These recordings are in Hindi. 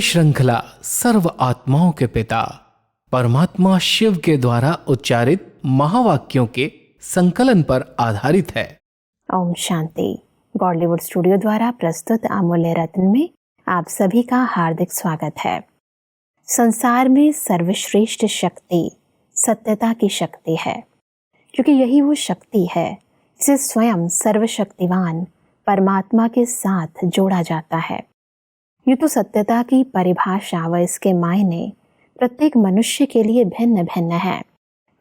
श्रृंखला सर्व आत्माओं के पिता परमात्मा शिव के द्वारा उच्चारित महावाक्यों के संकलन पर आधारित है। ओम शांति। गॉडलीवुड स्टूडियो द्वारा प्रस्तुत अमूल्य रत्न में आप सभी का हार्दिक स्वागत है। संसार में सर्वश्रेष्ठ शक्ति सत्यता की शक्ति है, क्योंकि यही वो शक्ति है जिसे स्वयं सर्वशक्तिवान परमात्मा के साथ जोड़ा जाता है। यूँ तो सत्यता की परिभाषा व इसके मायने प्रत्येक मनुष्य के लिए भिन्न भिन्न है,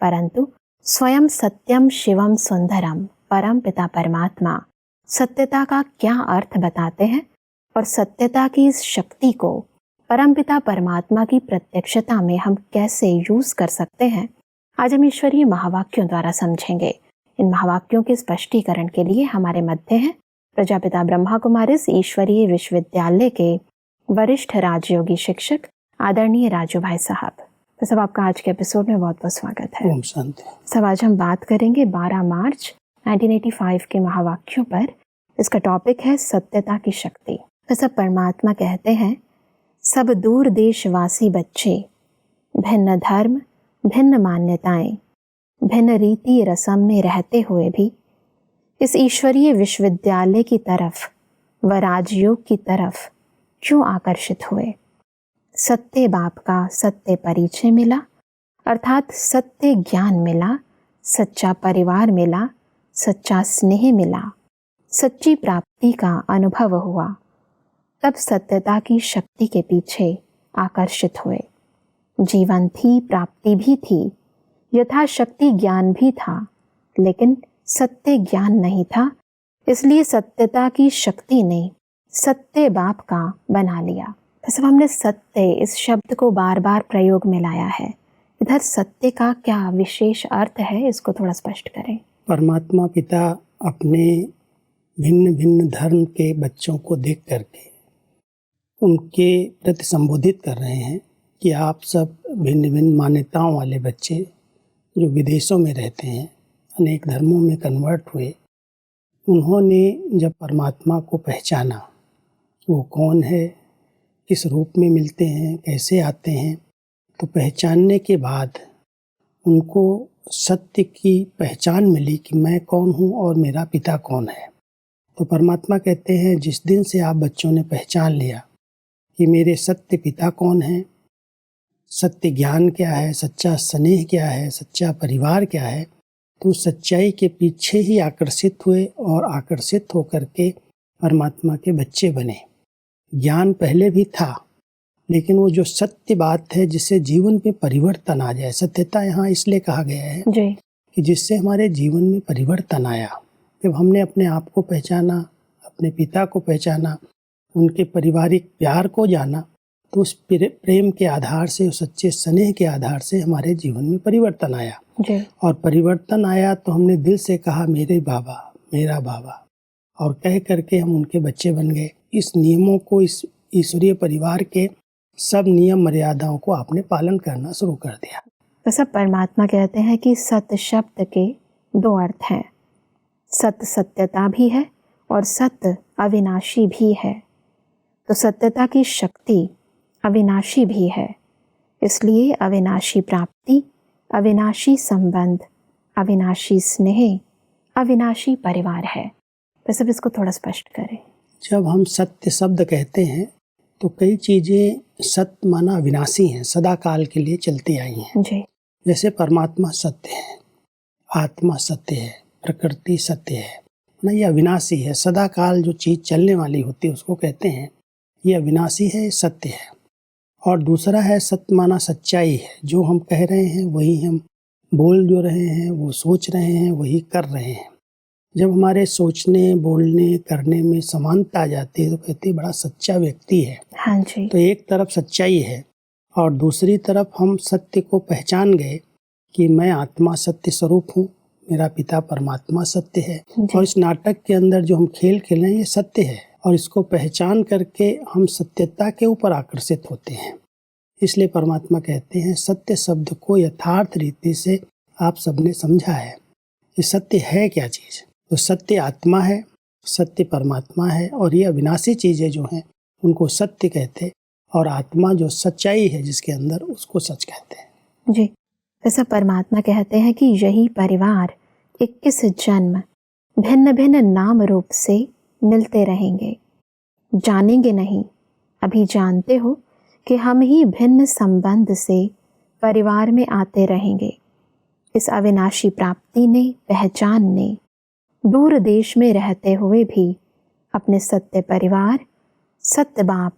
परंतु स्वयं सत्यम शिवम सुंदरम परम पिता परमात्मा सत्यता का क्या अर्थ बताते हैं और सत्यता की इस शक्ति को परम पिता परमात्मा की प्रत्यक्षता में हम कैसे यूज कर सकते हैं, आज हम ईश्वरीय महावाक्यों द्वारा समझेंगे। इन महावाक्यों के स्पष्टीकरण के लिए हमारे मध्य हैं प्रजापिता ब्रह्मा कुमारिस ईश्वरीय विश्वविद्यालय के वरिष्ठ राजयोगी शिक्षक आदरणीय राजू भाई साहब। तो सब आपका आज के एपिसोड में बहुत बहुत स्वागत है। ओम शांति। सब आज हम बात करेंगे 12 मार्च 1985 के महावाक्यों पर। इसका टॉपिक है सत्यता की शक्ति। तो सब परमात्मा कहते हैं, सब दूर देशवासी बच्चे, भिन्न धर्म भिन्न मान्यताएं भिन्न रीति रस्म में रहते हुए भी इस ईश्वरीय विश्वविद्यालय की तरफ व राजयोग की तरफ क्यों आकर्षित हुए। सत्य बाप का सत्य परिचय मिला, अर्थात सत्य ज्ञान मिला, सच्चा परिवार मिला, सच्चा स्नेह मिला, सच्ची प्राप्ति का अनुभव हुआ, तब सत्यता की शक्ति के पीछे आकर्षित हुए। जीवन थी, प्राप्ति भी थी, यथाशक्ति ज्ञान भी था, लेकिन सत्य ज्ञान नहीं था, इसलिए सत्यता की शक्ति ने सत्य बाप का बना लिया। तो सब हमने सत्य इस शब्द को बार बार प्रयोग में लाया है। इधर सत्य का क्या विशेष अर्थ है, इसको थोड़ा स्पष्ट करें। परमात्मा पिता अपने भिन्न भिन्न धर्म के बच्चों को देख करके उनके प्रति संबोधित कर रहे हैं कि आप सब भिन्न भिन्न मान्यताओं वाले बच्चे जो विदेशों में रहते हैं, अनेक धर्मों में कन्वर्ट हुए, उन्होंने जब परमात्मा को पहचाना, वो कौन है, किस रूप में मिलते हैं, कैसे आते हैं, तो पहचानने के बाद उनको सत्य की पहचान मिली कि मैं कौन हूँ और मेरा पिता कौन है। तो परमात्मा कहते हैं, जिस दिन से आप बच्चों ने पहचान लिया कि मेरे सत्य पिता कौन है, सत्य ज्ञान क्या है, सच्चा स्नेह क्या है, सच्चा परिवार क्या है, तो सच्चाई के पीछे ही आकर्षित हुए और आकर्षित होकर के परमात्मा के बच्चे बने। ज्ञान पहले भी था, लेकिन वो जो सत्य बात है जिससे जीवन में परिवर्तन आ जाए, सत्यता यहाँ इसलिए कहा गया है जी, कि जिससे हमारे जीवन में परिवर्तन आया। जब हमने अपने आप को पहचाना, अपने पिता को पहचाना, उनके पारिवारिक प्यार को जाना, तो उस प्रेम के आधार से, उस सच्चे स्नेह के आधार से हमारे जीवन में परिवर्तन आया जी। और परिवर्तन आया तो हमने दिल से कहा मेरे बाबा, मेरा बाबा, और कह करके हम उनके बच्चे बन गए। इस नियमों को, इस ईश्वरीय परिवार के सब नियम मर्यादाओं को आपने पालन करना शुरू कर दिया। तो सब परमात्मा कहते हैं कि सत्य शब्द के 2 अर्थ हैं। सत्य सत्यता भी है और सत्य अविनाशी भी है। तो सत्यता की शक्ति अविनाशी भी है, इसलिए अविनाशी प्राप्ति, अविनाशी संबंध, अविनाशी स्नेह, अविनाशी परिवार है। तो सब इसको थोड़ा स्पष्ट करें। जब हम सत्य शब्द कहते हैं तो कई चीज़ें सत्य माना अविनाशी हैं, सदा काल के लिए चलती आई हैं जी। जैसे परमात्मा सत्य है, आत्मा सत्य है, प्रकृति सत्य है ना, ये अविनाशी है। सदा काल जो चीज़ चलने वाली होती है उसको कहते हैं ये अविनाशी है, ये सत्य है। और दूसरा है सत्य माना सच्चाई है, जो हम कह रहे हैं वही हम बोल जो रहे हैं, वो सोच रहे हैं वही कर रहे हैं। जब हमारे सोचने, बोलने, करने में समानता आ जाती है तो कहते हैं बड़ा सच्चा व्यक्ति है। हाँ जी। तो एक तरफ सच्चाई है और दूसरी तरफ हम सत्य को पहचान गए कि मैं आत्मा सत्य स्वरूप हूँ, मेरा पिता परमात्मा सत्य है। और इस नाटक के अंदर जो हम खेल खेल रहे हैं ये सत्य है, और इसको पहचान करके हम सत्यता के ऊपर आकर्षित होते हैं। इसलिए परमात्मा कहते हैं सत्य शब्द को यथार्थ रीति से आप सबने समझा है कि सत्य है क्या चीज़। तो सत्य आत्मा है, सत्य परमात्मा है, और ये अविनाशी चीज़ें जो हैं उनको सत्य कहते और आत्मा जो सच्चाई है जिसके अंदर, उसको सच कहते हैं। जी, जैसा परमात्मा कहते हैं कि यही परिवार 21 जन्म भिन्न भिन्न नाम रूप से मिलते रहेंगे। जानेंगे नहीं, अभी जानते हो कि हम ही भिन्न संबंध से परिवार में आते रहेंगे। इस अविनाशी प्राप्ति ने, पहचान ने दूर देश में रहते हुए भी अपने सत्य परिवार, सत्य बाप,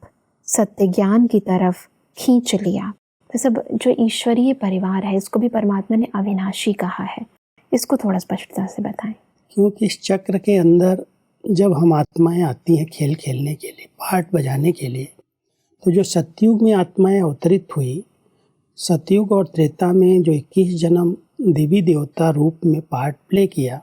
सत्य ज्ञान की तरफ खींच लिया। तो सब जो ईश्वरीय परिवार है, इसको भी परमात्मा ने अविनाशी कहा है। इसको थोड़ा स्पष्टता से बताएं। क्योंकि इस चक्र के अंदर जब हम आत्माएं आती हैं खेल खेलने के लिए, पाठ बजाने के लिए, तो जो सतयुग में आत्माएं अवतरित हुई, सतयुग और त्रेता में जो 21 जन्म देवी देवता रूप में पार्ट प्ले किया,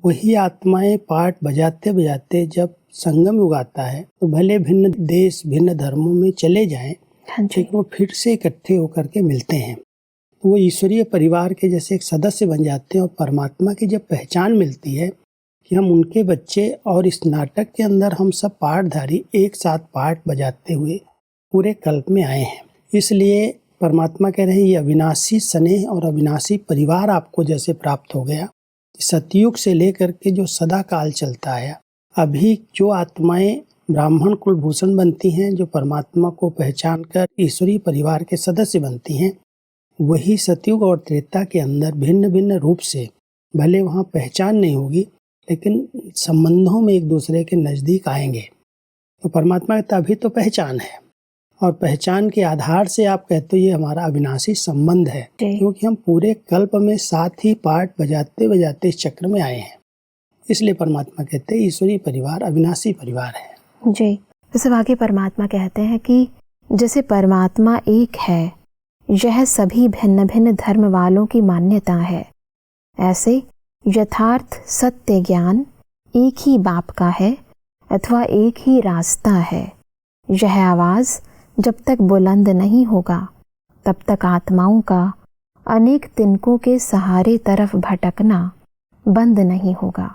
वही आत्माएं पार्ट बजाते बजाते जब संगम युग आता है तो भले भिन्न देश, भिन्न धर्मों में चले जाएं, लेकिन वो फिर से इकट्ठे होकर के मिलते हैं। तो वो ईश्वरीय परिवार के जैसे एक सदस्य बन जाते हैं। और परमात्मा की जब पहचान मिलती है कि हम उनके बच्चे, और इस नाटक के अंदर हम सब पाठधारी एक साथ पाठ बजाते हुए पूरे कल्प में आए हैं, इसलिए परमात्मा कह रहे हैं ये अविनाशी स्नेह और अविनाशी परिवार आपको जैसे प्राप्त हो गया। सतयुग से लेकर के जो सदा काल चलता है, अभी जो आत्माएं ब्राह्मण कुलभूषण बनती हैं, जो परमात्मा को पहचान कर ईश्वरीय परिवार के सदस्य बनती हैं, वही सतयुग और त्रेता के अंदर भिन्न भिन्न रूप से, भले वहाँ पहचान नहीं होगी लेकिन संबंधों में एक दूसरे के नज़दीक आएंगे। तो परमात्मा कहता अभी तो पहचान है, और पहचान के आधार से आप कहते हो ये हमारा अविनाशी संबंध है, क्योंकि हम पूरे कल्प में साथ ही पाठ बजाते बजाते इस चक्र में आए हैं। इसलिए परमात्मा कहते हैं ईश्वरीय परिवार अविनाशी परिवार है। जी, जैसे आगे परमात्मा कहते हैं कि जैसे परमात्मा एक है, यह सभी भिन्न भिन्न धर्म वालों की मान्यता है, ऐसे यथार्थ सत्य ज्ञान एक ही बाप का है अथवा एक ही रास्ता है। यह आवाज़ जब तक बुलंद नहीं होगा तब तक आत्माओं का अनेक तिनकों के सहारे तरफ भटकना बंद नहीं होगा।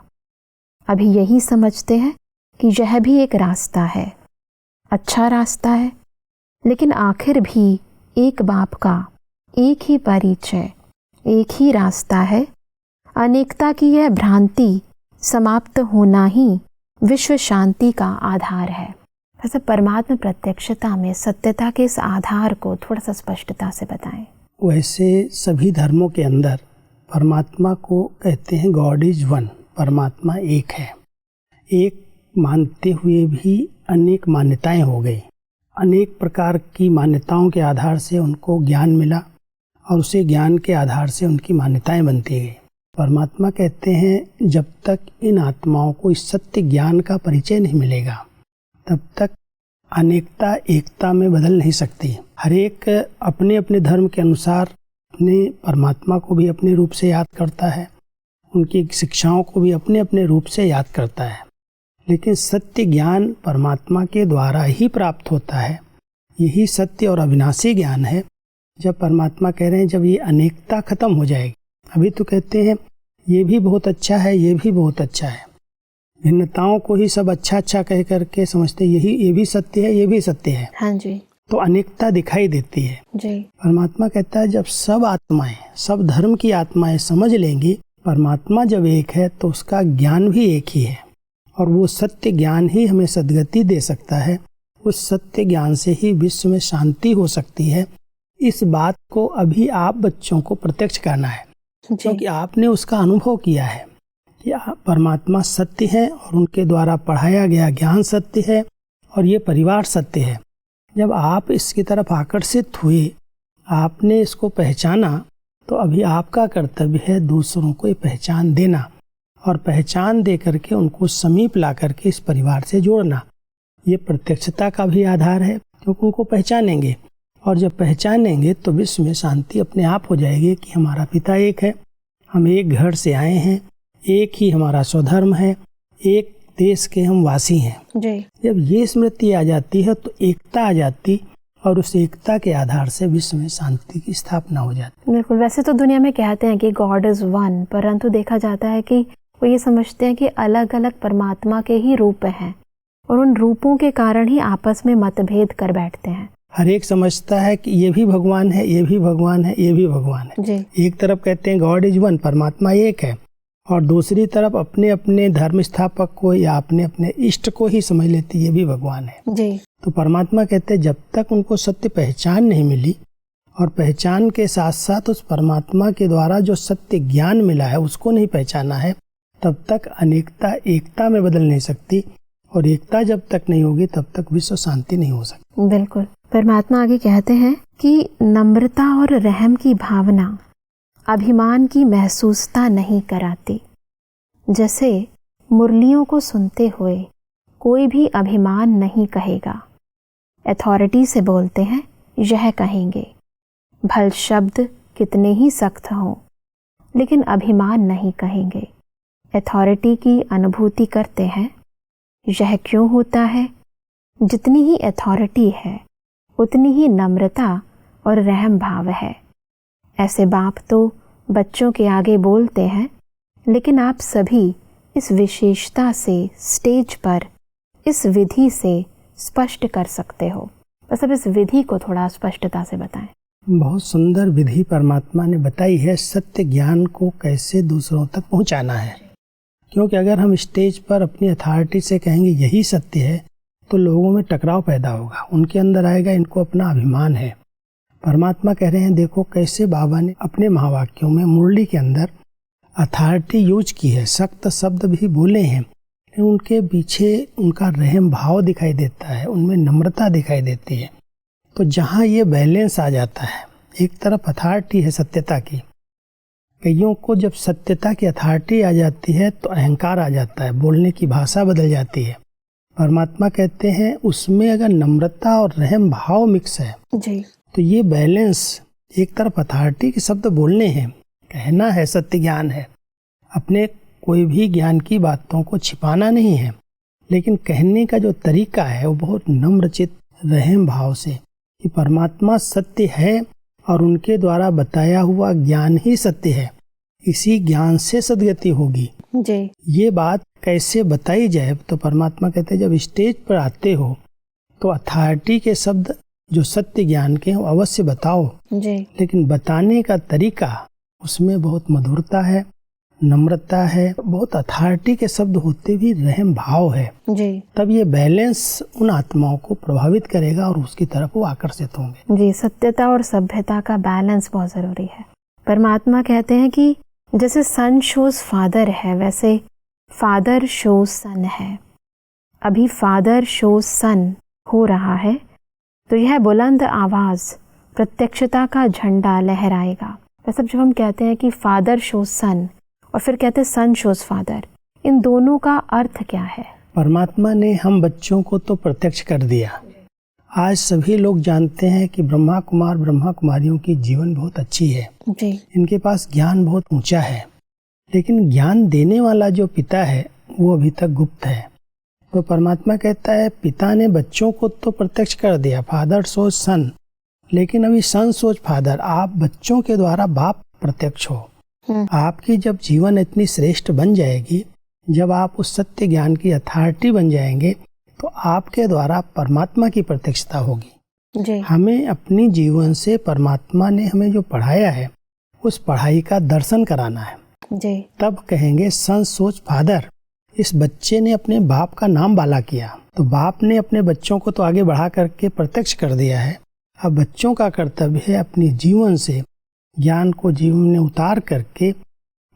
अभी यही समझते हैं कि यह भी एक रास्ता है, अच्छा रास्ता है, लेकिन आखिर भी एक बाप का एक ही परिचय, एक ही रास्ता है। अनेकता की यह भ्रांति समाप्त होना ही विश्व शांति का आधार है। ऐसे परमात्मा प्रत्यक्षता में सत्यता के इस आधार को थोड़ा सा स्पष्टता से बताएं। वैसे सभी धर्मों के अंदर परमात्मा को कहते हैं गॉड इज वन, परमात्मा एक है। एक मानते हुए भी अनेक मान्यताएं हो गई, अनेक प्रकार की मान्यताओं के आधार से उनको ज्ञान मिला और उसे ज्ञान के आधार से उनकी मान्यताएं बनती गई। परमात्मा कहते हैं जब तक इन आत्माओं को इस सत्य ज्ञान का परिचय नहीं मिलेगा तब तक अनेकता एकता में बदल नहीं सकती। हर एक अपने अपने धर्म के अनुसार अपने परमात्मा को भी अपने रूप से याद करता है, उनकी शिक्षाओं को भी अपने अपने रूप से याद करता है, लेकिन सत्य ज्ञान परमात्मा के द्वारा ही प्राप्त होता है। यही सत्य और अविनाशी ज्ञान है। जब परमात्मा कह रहे हैं जब ये अनेकता खत्म हो जाएगी, अभी तो कहते हैं ये भी बहुत अच्छा है, ये भी बहुत अच्छा है, भिन्नताओं को ही सब अच्छा अच्छा कह करके समझते, यही ये भी सत्य है, ये भी सत्य है। हाँ जी, तो अनेकता दिखाई देती है जी। परमात्मा कहता है जब सब आत्माएं, सब धर्म की आत्माएं समझ लेंगी परमात्मा जब एक है तो उसका ज्ञान भी एक ही है, और वो सत्य ज्ञान ही हमें सद्गति दे सकता है। उस सत्य ज्ञान से ही विश्व में शांति हो सकती है। इस बात को अभी आप बच्चों को प्रत्यक्ष करना है, क्योंकि आपने उसका अनुभव किया है कि परमात्मा सत्य है और उनके द्वारा पढ़ाया गया ज्ञान सत्य है और ये परिवार सत्य है। जब आप इसकी तरफ आकर्षित हुए, आपने इसको पहचाना, तो अभी आपका कर्तव्य है दूसरों को ये पहचान देना और पहचान दे करके उनको समीप ला करके इस परिवार से जोड़ना। ये प्रत्यक्षता का भी आधार है, क्योंकि उनको पहचानेंगे, और जब पहचानेंगे तो विश्व में शांति अपने आप हो जाएगी कि हमारा पिता एक है, हम एक घर से आए हैं, एक ही हमारा स्वधर्म है, एक देश के हम वासी हैं जी। जब ये स्मृति आ जाती है तो एकता आ जाती, और उस एकता के आधार से विश्व में शांति की स्थापना हो जाती। बिल्कुल। वैसे तो दुनिया में कहते हैं कि गॉड इज वन, परंतु देखा जाता है कि वो ये समझते हैं कि अलग अलग परमात्मा के ही रूप हैं। और उन रूपों के कारण ही आपस में मतभेद कर बैठते हैं। हर एक समझता है कि ये भी भगवान है, ये भी भगवान है, ये भी भगवान है। जी। एक तरफ कहते हैं गॉड इज वन, परमात्मा एक है, और दूसरी तरफ अपने अपने धर्म स्थापक को या अपने अपने इष्ट को ही समझ लेती ये भी भगवान है। जी। तो परमात्मा कहते हैं जब तक उनको सत्य पहचान नहीं मिली और पहचान के साथ साथ उस परमात्मा के द्वारा जो सत्य ज्ञान मिला है उसको नहीं पहचाना है, तब तक अनेकता एकता में बदल नहीं सकती, और एकता जब तक नहीं होगी तब तक विश्व शांति नहीं हो सकती। बिल्कुल। परमात्मा आगे कहते हैं कि नम्रता और रहम की भावना अभिमान की महसूसता नहीं कराती। जैसे मुरलियों को सुनते हुए कोई भी अभिमान नहीं कहेगा, अथॉरिटी से बोलते हैं यह कहेंगे, भल शब्द कितने ही सख्त हों लेकिन अभिमान नहीं कहेंगे, अथॉरिटी की अनुभूति करते हैं। यह क्यों होता है? जितनी ही अथॉरिटी है उतनी ही नम्रता और रहम भाव है। ऐसे बाप तो बच्चों के आगे बोलते हैं, लेकिन आप सभी इस विशेषता से स्टेज पर इस विधि से स्पष्ट कर सकते हो। बस अब इस विधि को थोड़ा स्पष्टता से बताएं। बहुत सुंदर विधि परमात्मा ने बताई है सत्य ज्ञान को कैसे दूसरों तक पहुंचाना है। क्योंकि अगर हम स्टेज पर अपनी अथॉरिटी से कहेंगे यही सत्य है तो लोगों में टकराव पैदा होगा, उनके अंदर आएगा इनको अपना अभिमान है। परमात्मा कह रहे हैं देखो कैसे बाबा ने अपने महावाक्यों में मुरली के अंदर अथॉरिटी यूज की है, सख्त शब्द भी बोले हैं, लेकिन उनके पीछे उनका रहम भाव दिखाई देता है, उनमें नम्रता दिखाई देती है। तो जहाँ ये बैलेंस आ जाता है, एक तरफ अथॉरिटी है सत्यता की, कईयों को जब सत्यता की अथॉरिटी आ जाती है तो अहंकार आ जाता है, बोलने की भाषा बदल जाती है। परमात्मा कहते हैं उसमें अगर नम्रता और रहम भाव मिक्स है जी, तो ये बैलेंस, एक तरफ अथॉरिटी के शब्द बोलने हैं, कहना है सत्य ज्ञान है, अपने कोई भी ज्ञान की बातों को छिपाना नहीं है, लेकिन कहने का जो तरीका है वो बहुत नम्रचित रहम भाव से कि परमात्मा सत्य है और उनके द्वारा बताया हुआ ज्ञान ही सत्य है, इसी ज्ञान से सद्गति होगी। जी। ये बात कैसे बताई जाए? तो परमात्मा कहते हैं जब स्टेज पर आते हो तो अथॉरिटी के शब्द जो सत्य ज्ञान के हो अवश्य बताओ जी। लेकिन बताने का तरीका उसमें बहुत मधुरता है, नम्रता है, बहुत अथॉरिटी के शब्द होते भी रहम भाव है जी। तब ये बैलेंस उन आत्माओं को प्रभावित करेगा और उसकी तरफ वो आकर्षित होंगे। जी, सत्यता और सभ्यता का बैलेंस बहुत जरूरी है। परमात्मा कहते हैं कि जैसे सन शोज फादर है वैसे फादर शोज सन है। अभी फादर शोज सन हो रहा है तो यह बुलंद आवाज प्रत्यक्षता का झंडा लहराएगा। वैसे जब हम कहते हैं कि फादर शोज सन और फिर कहते हैं सन शोज फादर, इन दोनों का अर्थ क्या है? परमात्मा ने हम बच्चों को तो प्रत्यक्ष कर दिया। आज सभी लोग जानते हैं कि ब्रह्मा कुमार ब्रह्मा कुमारियों की जीवन बहुत अच्छी है जी। इनके पास ज्ञान बहुत ऊंचा है, लेकिन ज्ञान देने वाला जो पिता है वो अभी तक गुप्त है। तो परमात्मा कहता है पिता ने बच्चों को तो प्रत्यक्ष कर दिया, फादर सोच सन, लेकिन अभी सन सोच फादर, आप बच्चों के द्वारा बाप प्रत्यक्ष हो। आपकी जब जीवन इतनी श्रेष्ठ बन जाएगी, जब आप उस सत्य ज्ञान की अथॉरिटी बन जाएंगे तो आपके द्वारा परमात्मा की प्रत्यक्षता होगी। जी। हमें अपनी जीवन से परमात्मा ने हमें जो पढ़ाया है उस पढ़ाई का दर्शन कराना है। जी। तब कहेंगे सन सोच फादर। इस बच्चे ने अपने बाप का नाम बाला किया तो बाप ने अपने बच्चों को तो आगे बढ़ा करके प्रत्यक्ष कर दिया है। अब बच्चों का कर्तव्य है अपनी जीवन से ज्ञान को जीवन में उतार करके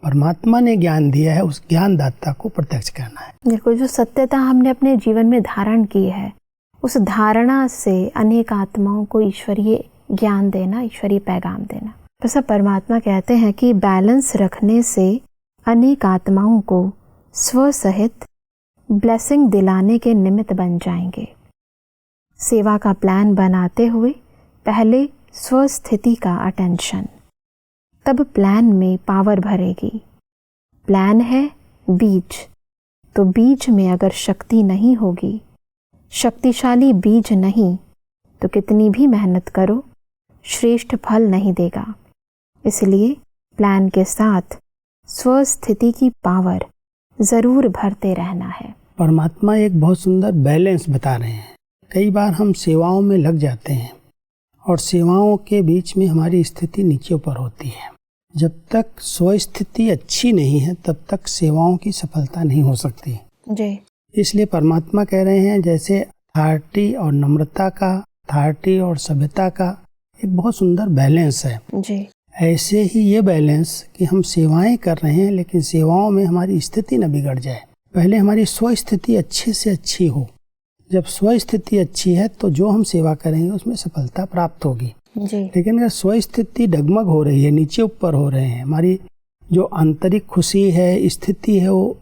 परमात्मा ने ज्ञान दिया है उस ज्ञानदाता को प्रत्यक्ष करना है। बिल्कुल, जो सत्यता हमने अपने जीवन में धारण की है उस धारणा से अनेक आत्माओं को ईश्वरीय ज्ञान देना, ईश्वरीय पैगाम देना। तो सब परमात्मा कहते हैं कि बैलेंस रखने से अनेक आत्माओं को स्व सहित ब्लेसिंग दिलाने के निमित्त बन जाएंगे। सेवा का प्लान बनाते हुए पहले स्वस्थिति का अटेंशन, तब प्लान में पावर भरेगी। प्लान है बीज, तो बीज में अगर शक्ति नहीं होगी, शक्तिशाली बीज नहीं, तो कितनी भी मेहनत करो श्रेष्ठ फल नहीं देगा। इसलिए प्लान के साथ स्वस्थिति की पावर जरूर भरते रहना है। परमात्मा एक बहुत सुंदर बैलेंस बता रहे हैं। कई बार हम सेवाओं में लग जाते हैं और सेवाओं के बीच में हमारी स्थिति नीचे ऊपर होती है। जब तक स्वस्थिति अच्छी नहीं है तब तक सेवाओं की सफलता नहीं हो सकती जी। इसलिए परमात्मा कह रहे हैं जैसे अथॉरिटी और नम्रता का, अथॉरिटी और सभ्यता का एक बहुत सुंदर बैलेंस है जी। ऐसे ही ये बैलेंस कि हम सेवाएं कर रहे हैं लेकिन सेवाओं में हमारी स्थिति न बिगड़ जाए। पहले हमारी स्वस्थिति अच्छे से अच्छी हो। जब स्वस्थिति अच्छी है तो जो हम सेवा करेंगे उसमें सफलता प्राप्त होगी जी। लेकिन अगर स्वस्थिति डगमग हो रही है, नीचे ऊपर हो रहे हैं, हमारी जो आंतरिक खुशी है, स्थिति है, वो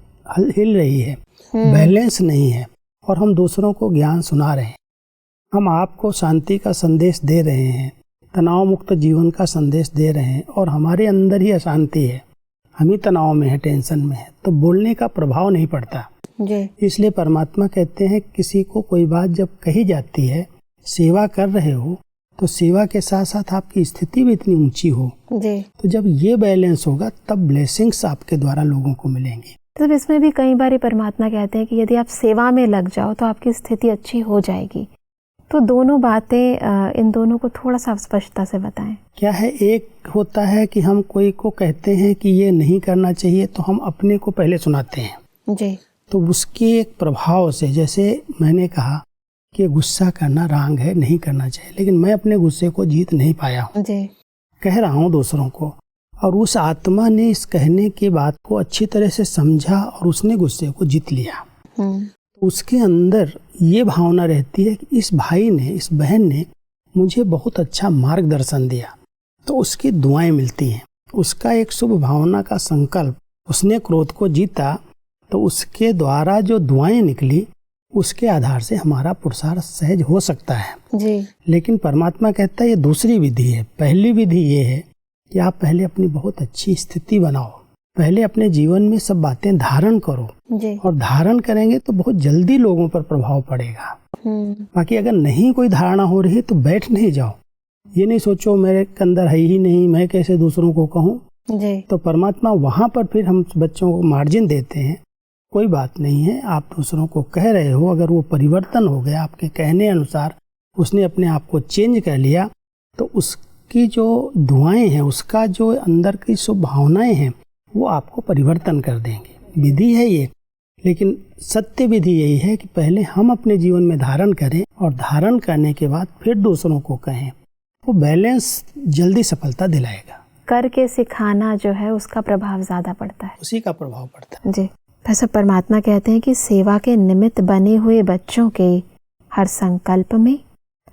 हिल रही है, बैलेंस नहीं है और हम दूसरों को ज्ञान सुना रहे हैं, हम आपको शांति का संदेश दे रहे हैं, तनाव मुक्त जीवन का संदेश दे रहे हैं और हमारे अंदर ही अशांति है, हम ही तनाव में है, टेंशन में है, तो बोलने का प्रभाव नहीं पड़ता जी। इसलिए परमात्मा कहते हैं किसी को कोई बात जब कही जाती है, सेवा कर रहे हो तो सेवा के साथ साथ आपकी स्थिति भी इतनी ऊंची हो जी। तो जब ये बैलेंस होगा तब ब्लेसिंग्स आपके द्वारा लोगों को मिलेंगी। तो इसमें भी कई बार परमात्मा कहते हैं कि यदि आप सेवा में लग जाओ तो आपकी स्थिति अच्छी हो जाएगी। तो दोनों बातें, इन दोनों को थोड़ा सा स्पष्टता से बताएं। क्या है, एक होता है कि हम कोई को कहते हैं कि ये नहीं करना चाहिए तो हम अपने को पहले सुनाते हैं जी। तो उसके एक प्रभाव से, जैसे मैंने कहा कि गुस्सा करना रांग है, नहीं करना चाहिए, लेकिन मैं अपने गुस्से को जीत नहीं पाया हूँ जी। कह रहा हूँ दूसरों को और उस आत्मा ने इस कहने की बात को अच्छी तरह से समझा और उसने गुस्से को जीत लिया। तो उसके अंदर ये भावना रहती है कि इस भाई ने, इस बहन ने मुझे बहुत अच्छा मार्गदर्शन दिया, तो उसकी दुआएं मिलती हैं, उसका एक शुभ भावना का संकल्प, उसने क्रोध को जीता तो उसके द्वारा जो दुआएं निकली उसके आधार से हमारा पुरुषार्थ सहज हो सकता है जी। लेकिन परमात्मा कहता है ये दूसरी विधि है। पहली विधि ये है कि आप पहले अपनी बहुत अच्छी स्थिति बनाओ, पहले अपने जीवन में सब बातें धारण करो जी। और धारण करेंगे तो बहुत जल्दी लोगों पर प्रभाव पड़ेगा। बाकी अगर नहीं कोई धारणा हो रही तो बैठ नहीं जाओ, ये नहीं सोचो मेरे अंदर है ही नहीं, मैं कैसे दूसरों को कहूँ जी। तो परमात्मा वहाँ पर फिर हम बच्चों को मार्जिन देते हैं, कोई बात नहीं है, आप दूसरों को कह रहे हो, अगर वो परिवर्तन हो गया आपके कहने अनुसार, उसने अपने आप को चेंज कर लिया तो उसकी जो दुआएं हैं, उसका जो अंदर की शुभ भावनाएं हैं वो आपको परिवर्तन कर देंगे। विधि है ये, लेकिन सत्य विधि यही है कि पहले हम अपने जीवन में धारण करें और धारण करने के बाद फिर दूसरों को कहें, वो बैलेंस जल्दी सफलता दिलाएगा। करके सिखाना जो है उसका प्रभाव ज़्यादा पड़ता है, उसी का प्रभाव पड़ता है जी। वैसे परमात्मा कहते हैं कि सेवा के निमित्त बने हुए बच्चों के हर संकल्प में,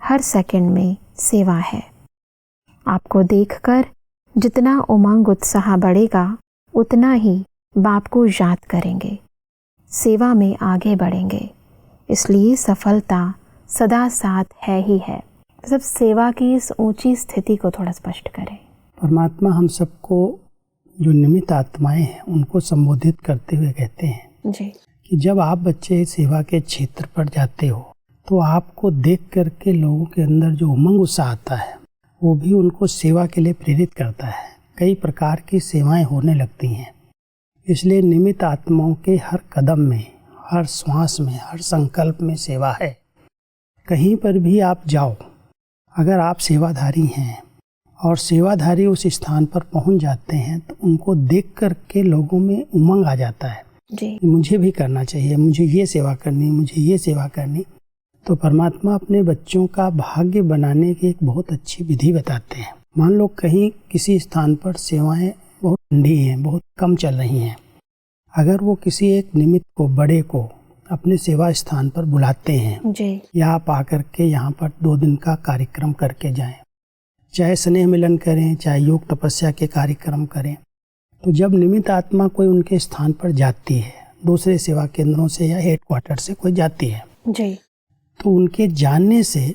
हर सेकंड में सेवा है। आपको देखकर जितना उमंग उत्साह बढ़ेगा उतना ही बाप को याद करेंगे, सेवा में आगे बढ़ेंगे, इसलिए सफलता सदा साथ है ही है। सब सेवा की इस ऊंची स्थिति को थोड़ा स्पष्ट करें। परमात्मा हम सबको जो निमित्त आत्माएं हैं उनको संबोधित करते हुए कहते हैं जी कि जब आप बच्चे सेवा के क्षेत्र पर जाते हो तो आपको देख करके लोगों के अंदर जो उमंग उत्साह आता है वो भी उनको सेवा के लिए प्रेरित करता है। कई प्रकार की सेवाएं होने लगती हैं, इसलिए निमित्त आत्माओं के हर कदम में, हर श्वास में, हर संकल्प में सेवा है। कहीं पर भी आप जाओ, अगर आप सेवाधारी हैं और सेवाधारी उस स्थान पर पहुंच जाते हैं तो उनको देख करके लोगों में उमंग आ जाता है जी। मुझे भी करना चाहिए, मुझे ये सेवा करनी, मुझे ये सेवा करनी। तो परमात्मा अपने बच्चों का भाग्य बनाने की एक बहुत अच्छी विधि बताते हैं। मान लो कहीं किसी स्थान पर सेवाएं बहुत ठंडी हैं, बहुत कम चल रही हैं, अगर वो किसी एक निमित्त को, बड़े को अपने सेवा स्थान पर बुलाते हैं जी। या आप आकर के यहाँ पर 2 दिन का कार्यक्रम करके जाएं, चाहे स्नेह मिलन करें, चाहे योग तपस्या के कार्यक्रम करें, तो जब निमित्त आत्मा कोई उनके स्थान पर जाती है, दूसरे सेवा केंद्रों से या हेडक्वार्टर से कोई जाती है जी, तो उनके जानने से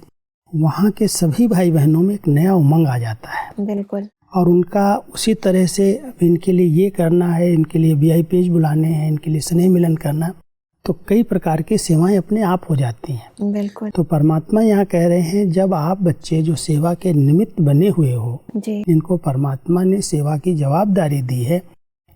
वहाँ के सभी भाई बहनों में एक नया उमंग आ जाता है। बिल्कुल। और उनका उसी तरह से अब इनके लिए ये करना है, इनके लिए VIPs बुलाने हैं, इनके लिए स्नेह मिलन करना, तो कई प्रकार की सेवाएं अपने आप हो जाती हैं। बिल्कुल। तो परमात्मा यहाँ कह रहे हैं जब आप बच्चे जो सेवा के निमित्त बने हुए हो, जी। जिनको परमात्मा ने सेवा की जवाबदारी दी है,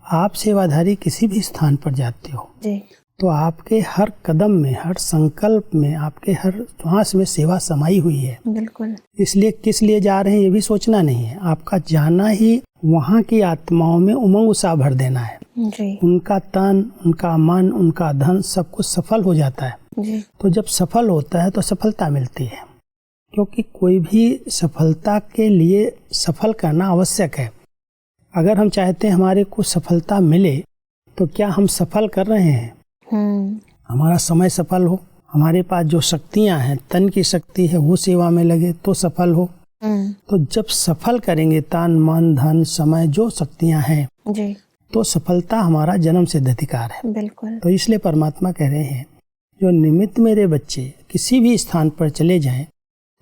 आप सेवाधारी किसी भी स्थान पर जाते हो जी। तो आपके हर कदम में, हर संकल्प में, आपके हर श्वास में सेवा समाई हुई है। बिल्कुल। इसलिए किस लिए जा रहे हैं ये भी सोचना नहीं है। आपका जाना ही वहाँ की आत्माओं में उमंग उत्साह भर देना है जी। उनका तन, उनका मन, उनका धन सब कुछ सफल हो जाता है जी। तो जब सफल होता है तो सफलता मिलती है, क्योंकि कोई भी सफलता के लिए सफल करना आवश्यक है। अगर हम चाहते हैं हमारे को सफलता मिले तो क्या हम सफल कर रहे हैं? हमारा समय सफल हो, हमारे पास जो शक्तियां हैं, तन की शक्ति है, वो सेवा में लगे तो सफल हो। तो जब सफल करेंगे तन, मन, धन, समय, जो शक्तियां हैं जी, तो सफलता हमारा जन्म सिद्ध अधिकार है। बिल्कुल। तो इसलिए परमात्मा कह रहे हैं जो निमित्त मेरे बच्चे किसी भी स्थान पर चले जाएं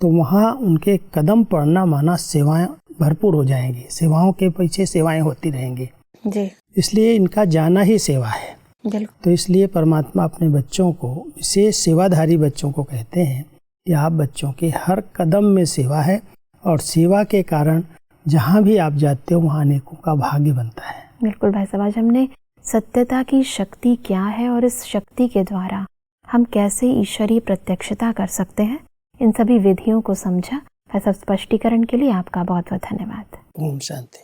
तो वहाँ उनके कदम पड़ना माना सेवाएं भरपूर हो जाएंगी, सेवाओं के पीछे सेवाएं होती रहेंगी जी। इसलिए इनका जाना ही सेवा है। तो इसलिए परमात्मा अपने बच्चों को, विशेष सेवाधारी बच्चों को कहते हैं कि आप बच्चों के हर कदम में सेवा है और सेवा के कारण जहाँ भी आप जाते हो वहाँ अनेकों का भाग्य बनता है। बिल्कुल भाई साहब, आज हमने सत्यता की शक्ति क्या है और इस शक्ति के द्वारा हम कैसे ईश्वरीय प्रत्यक्षता कर सकते हैं, इन सभी विधियों को समझा। भाई साहब, स्पष्टीकरण के लिए आपका बहुत बहुत धन्यवाद। ओम शांति।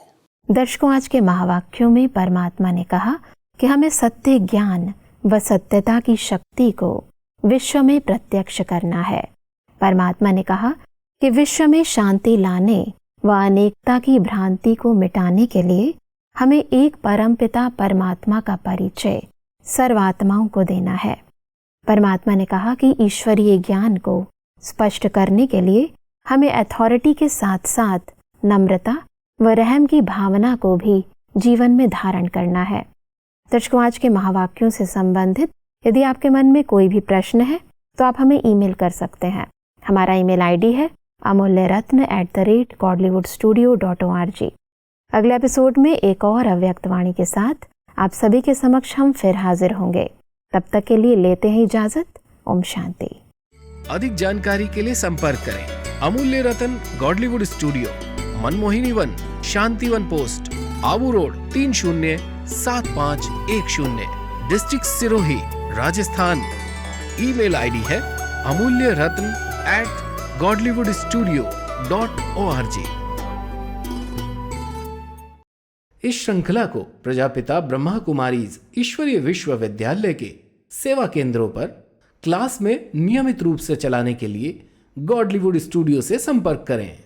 दर्शकों, आज के महावाक्यों में परमात्मा ने कहा कि हमें सत्य ज्ञान व सत्यता की शक्ति को विश्व में प्रत्यक्ष करना है। परमात्मा ने कहा कि विश्व में शांति लाने व अनेकता की भ्रांति को मिटाने के लिए हमें एक परमपिता परमात्मा का परिचय सर्वात्माओं को देना है। परमात्मा ने कहा कि ईश्वरीय ज्ञान को स्पष्ट करने के लिए हमें अथॉरिटी के साथ साथ नम्रता व रहम की भावना को भी जीवन में धारण करना है। दर्शकों, आज के महावाक्यों से संबंधित यदि आपके मन में कोई भी प्रश्न है तो आप हमें ईमेल कर सकते हैं। हमारा ईमेल आईडी है amulyaratna@godlywoodstudio.org। अगले एपिसोड में एक और अव्यक्त वाणी के साथ आप सभी के समक्ष हम फिर हाजिर होंगे। तब तक के लिए लेते हैं इजाजत। ओम शांति। अधिक जानकारी के लिए संपर्क करें Amulya Ratan Godlywood studio, Manmohini Van, Shanti Van post, Abu road, 307510, district Sirohi, Rajasthan. Email ID है amulyaratna@godlywoodstudio.org। इस श्रृंखला को प्रजापिता ब्रह्मा कुमारीज ईश्वरीय विश्वविद्यालय के सेवा केंद्रों पर क्लास में नियमित रूप से चलाने के लिए गॉडलीवुड स्टूडियो से संपर्क करें।